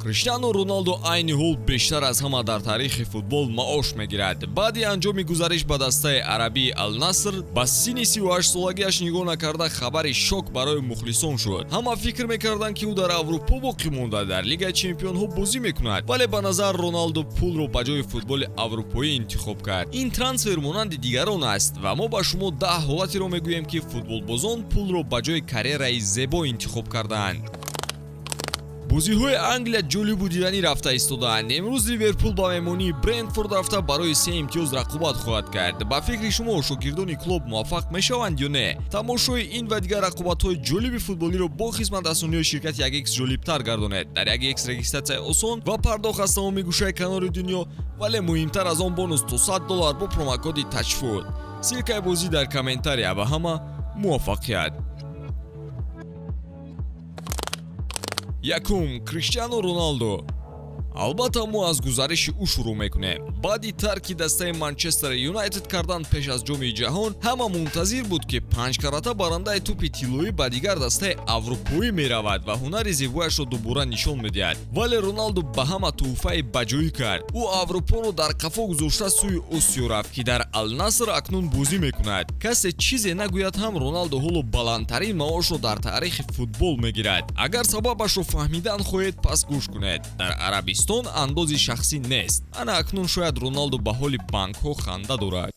Криштиану Роналдо айни ҳол бештар аз ҳама дар таърихи футбол маош мегирад. Баъди анҷоми гузариш ба дастаи арабии Ал-Наср ба синни 38 солагиаш нигоҳ накарда хабари шок барои мухлисон шуд. Ҳама фикр мекарданд ки ӯ дар Аврупо боқӣ монда дар Лигаи Чемпионҳо бозӣ мекунад, вале ба назар Роналдо пулро ба ҷои футболи аврупоӣ интихоб кард. Ин трансфер монанди дигарон аст ва мо ба шумо 10 ҳолатеро мегӯем ки футболбозон пулро ба ҷои карьераи зебо интихоб кардаанд. бозиҳои Англия ҷолибу диданӣ рафта истодаанд. Имрӯз Ливерпул ба меҳмонии Брентфорд рафта барои 3 имтиёз рақобат хоҳад кард. Ба фикри шумо шогирдони клуб муваффақ мешаванд ё не? Тамошои ин ва дигар рақобатҳои ҷолиби футболиро бо хизматрасониҳои ширкати 1x ҷолибтар гардонед. Дар 1x регистратсия осон ва пардохт аз тамоми гӯшаи канори дунё, вале муҳимтар аз он бонус то $100 бо промокоди ташфут. Силкаи бозӣ дар комментария. Ба ҳама муваффақият. Якум, Криштиану Роналдо. Албатта мо аз гузариши ӯ шурӯъ мекунем. Баъди тарки дастаи Манчестер Юнайтед кардан пеш аз ҷоми ҷаҳон, ҳама мунтазир буд ки 5 карата барандаи тӯпи тиллоӣ ба дигар дастаи аврупоӣ меравад ва ҳунари зебояшро дубора нишон медиҳад. Вале Роналдо ба ҳама тӯҳфаи баҷоӣ кард. Ӯ Аврупоро дар қафо гузошта сӯи Осиё рафт, ки дар Ал-Наср акнун бозӣ мекунад. Касе чизе нагӯяд ҳам Роналдо ҳоло баландтарин маошро дар таърихи футбол мегирад. Агар сабабашро фаҳмидан хоҳед, пас гӯш кунед. Дар Арабистон андози шахсӣ нест. Ана акнун шояд Роналдо ба ҳоли банкҳо ханда дорад.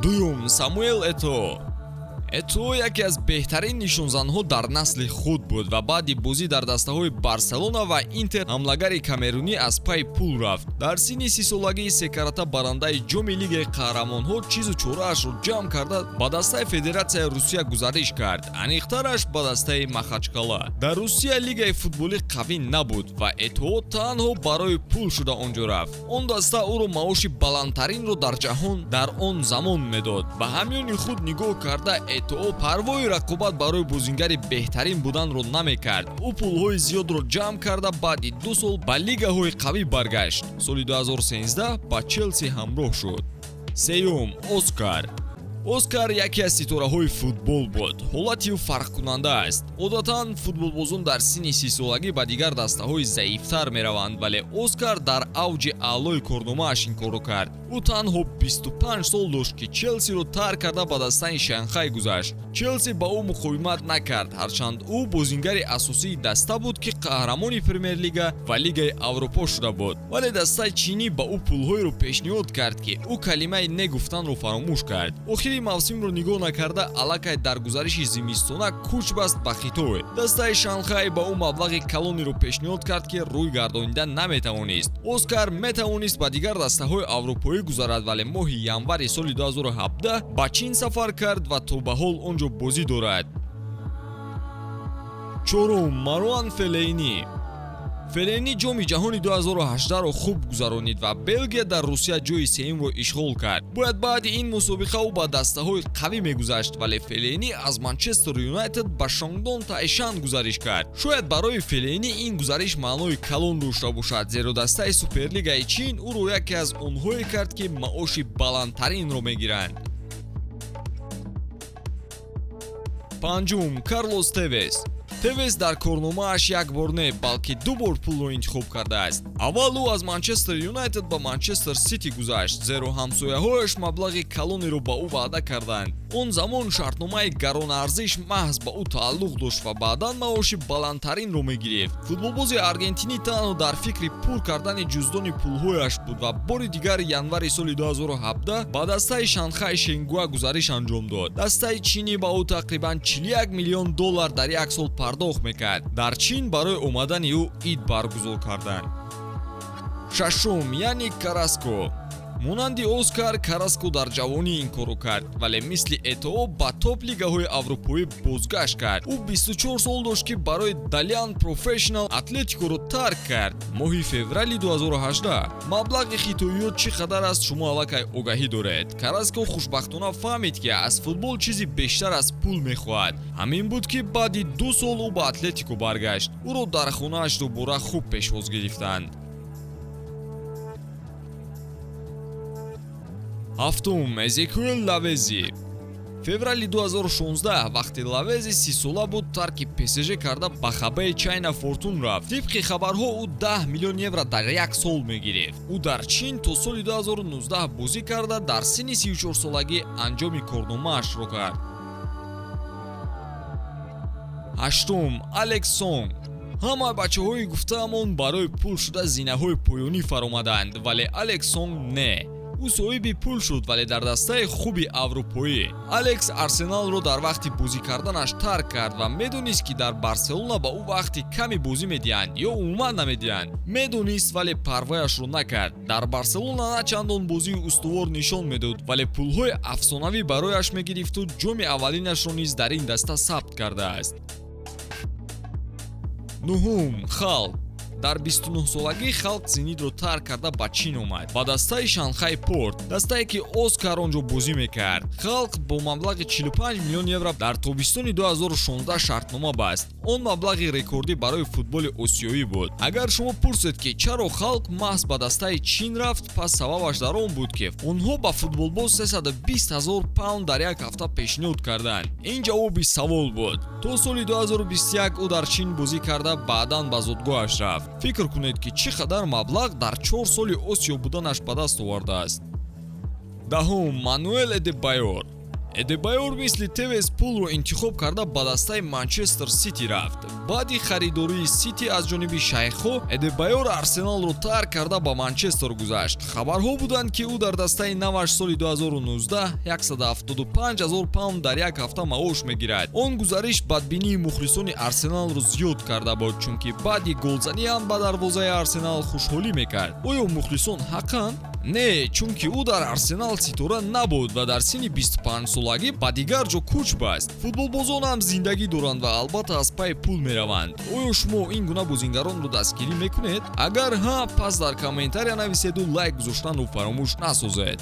Дуюм, Самуэл Этоо. Этоо яке аз беҳтарин нишонзанҳо дар насли худ буд ва баъди бозӣ дар дастаҳои Барселона ва Интер ҳамлагари камерунӣ аз пай пул рафт. Дар синни 30 солагии 3 карата барандаи ҷоми Лигаи Қаҳрамонҳо чизу чораашро ҷамъ карда ба дастаи Федератсияи Русия гузариш кард. Аниқтараш ба дастаи Махачкала. Дар Русия лигаи футболӣ қавӣ набуд ва Этоо танҳо барои пул шуда он ҷо рафт. Он даста ӯро маоши баландтаринро дар ҷаҳон дар он замон медод. Ба ҳамёни худ нигоҳ карда Этоо парвои рақобат барои бозингари беҳтарин буданро намекард. Ӯ пулҳои зиёдро ҷамъ карда баъди 2 сол ба лигаҳои қавӣ баргашт. Соли 2013 ба Челси ҳамроҳ шуд. Сеюм, Оскар. Оскар яке аз ситораҳои футбол буд. Ҳолати ӯ фарқкунанда аст. Одатан футболбозон дар синни 30 солагӣ ба дигар дастаҳои заифтар мераванд, вале Оскар дар авҷи аълои корномааш ин корро кард. ӯ танҳо 25 сол дошт ки Челсиро тарк карда ба дастаи Шанхай гузашт. Челси ба ӯ муқовимат накард, ҳарчанд ӯ бозингари асосии даста буд ки қаҳрамони Премер-лига ва Лигаи Аврупо шуда буд. Вале дастаи чинӣ ба ӯ пулҳоеро пешниҳод кард ки ӯ калимаи не гуфтанро фаромӯш кард. Охири мавсимро нигоҳ накарда аллакай дар гузариши зимистона куч баст ба Хитой. Дастаи Шанхай ба ӯ маблағи калонеро пешниҳод кард ки рӯй гардонида наметавонист. Оскар метавонист ба дигар дастаҳои аврупоӣ гузарад, вале моҳи январи соли 2017 ба Чин сафар кард ва то ба ҳол он ҷо бозӣ дорад. Чорум, Маруан Фелейни. Фелейни ҷоми ҷаҳони 2018-ро хуб гузаронид ва Белгия дар Русия ҷои сеюмро ишғол кард. Бояд баъди ин мусобиқа ӯ ба дастаҳои қавӣ мегузашт, вале Фелейни аз Манчестер Юнайтед ба Шангдон Тайшан гузариш кард. Шояд барои Фелейни ин гузариш маънои калон дошта бошад, зеро дастаи Суперлигаи Чин ӯро яке аз онҳое кард ки маоши баландтаринро мегиранд. Панҷум, Карлос Тевес. Тевес дар корномааш як бор не, балки 2 бор пулро интихоб кардааст. Аввал ӯ аз Манчестер Юнайтед ба Манчестер Сити гузашт, зеро ҳамсояҳояш маблағи калонеро ба ӯ ваъда карданд. Он замон шартномаи гаронарзиш маҳз ба ӯ тааллуқ дошт ва баъдан маоши баландтаринро мегирифт. Футболбози аргентинӣ танҳо дар фикри пур кардани ҷуздони пулҳояш буд ва бори дигар январи соли 2017 ба дастаи Шанхай Шенгуа гузариш анҷом дод. Дастаи чинӣ ба ӯ тақрибан $41 миллион дар як сол пардохт мекард. Дар Чин барои омадани ӯ ид баргузор карданд. Шашум, Яник Караско. монанди Оскар, Караско дар ҷавонӣ ин корро кард, вале мисли Этоо ба топ лигаҳои аврупоӣ бозгашт кард. ӯ 24 сол дошт ки барои Далиан Профешнал Атлетикоро тарк кард. Моҳи феврали 2018 маблағи хитоиёт чӣ қадар аст шумо аллакай огаҳӣ доред. Караско хушбахтона фаҳмид ки аз футбол чизи бештар аз пул мехоҳад. ҳамин буд ки баъди 2 сол ӯ ба Атлетико баргашт. ӯро дар хонааш дубора хуб пешвоз гирифтанд. ҳафтум, Эзекиэл Лавези. феврали 2016 вақте лавези 30 сола буд тарки ПСЖ карда ба хабаи Чайна Фортун рафт. тибқи хабарҳо ӯ 10 миллион евро дар як сол мегирифт. ӯ дар чин то соли 2019 бозӣ карда дар синни 34 солагӣ анҷоми корномаашро кард. ҳаштум, Алекс Сонг. ҳама бачаҳои гуфтаамон барои пул шуда зинаҳои поёнӣ фаромаданд, вале Алекс Сонг не. ӯ соҳиби пул шуд, вале дар дастаи хуби аврупоӣ. Алекс Арсеналро дар вақти бозӣ карданаш тарк кард ва медонист ки дар Барселона ба ӯ вақти каме бозӣ медиҳанд ё умуман намедиҳанд. Медонист, вале парвояшро накард. Дар Барселона на чандон бозии устувор нишон медод, вале пулҳои афсонавӣ барояш мегирифту ҷоми аввалинашро низ дар ин даста сабт кардааст. нуҳум, Халк. дар 29-солагӣ Халк Зенитро тарк карда ба Чин омад ба дастаи Шанхай Порт, дастае ки Оскар онҷо бозӣ мекард. Халк бо маблағи 45 миллион евро дар тобистони 2016 шартнома баст. он маблағи рекордӣ барои футболи осиёӣ буд. агар шумо пурсед ки чаро Халк маҳз ба дастаи Чин рафт, пас сабабаш дар он буд ки онҳо ба футболбоз 320 000 паунд дар як ҳафта пешниҳод карданд. ин ҷавоби савол буд. то соли 2021 ӯ дар Чин бозӣ карда баъдан ба зодгоҳаш рафт. фикр кунед ки чӣ қадар маблағ дар 4 соли осиё буданаш ба даст овардааст. даҳум, Мануэл Эдебайор. Эдебайор мисли Тевес пулро интихоб карда ба дастаи Манчестер Сити рафт. баъди харидории Сити аз ҷониби шайхҳо, Эдебайор Арсеналро тарк карда ба Манчестер гузашт. хабарҳо буданд ки ӯ дар дастаи наваш соли 2019 175 000 паунд дар як ҳафта маош мегирад. он гузариш бадбинии мухлисони Арсеналро зиёд карда буд, чунки баъди голзанӣ ҳам ба дарвозаи Арсенал хушҳолӣ мекард. оё мухлисон ҳақан? Не, чунки ӯ дар Арсенал ситора набуд ва дар синни 25 солагӣ ба дигар ҷо кӯч баст. футболбозон ҳам зиндагӣ доранд ва албатта аз пайи пул мераванд. оё шумо ин гуна бозингаронро дастгирӣ мекунед? агар ҳа, пас дар комментария нависеду лайк гузоштанро фаромӯш насозед.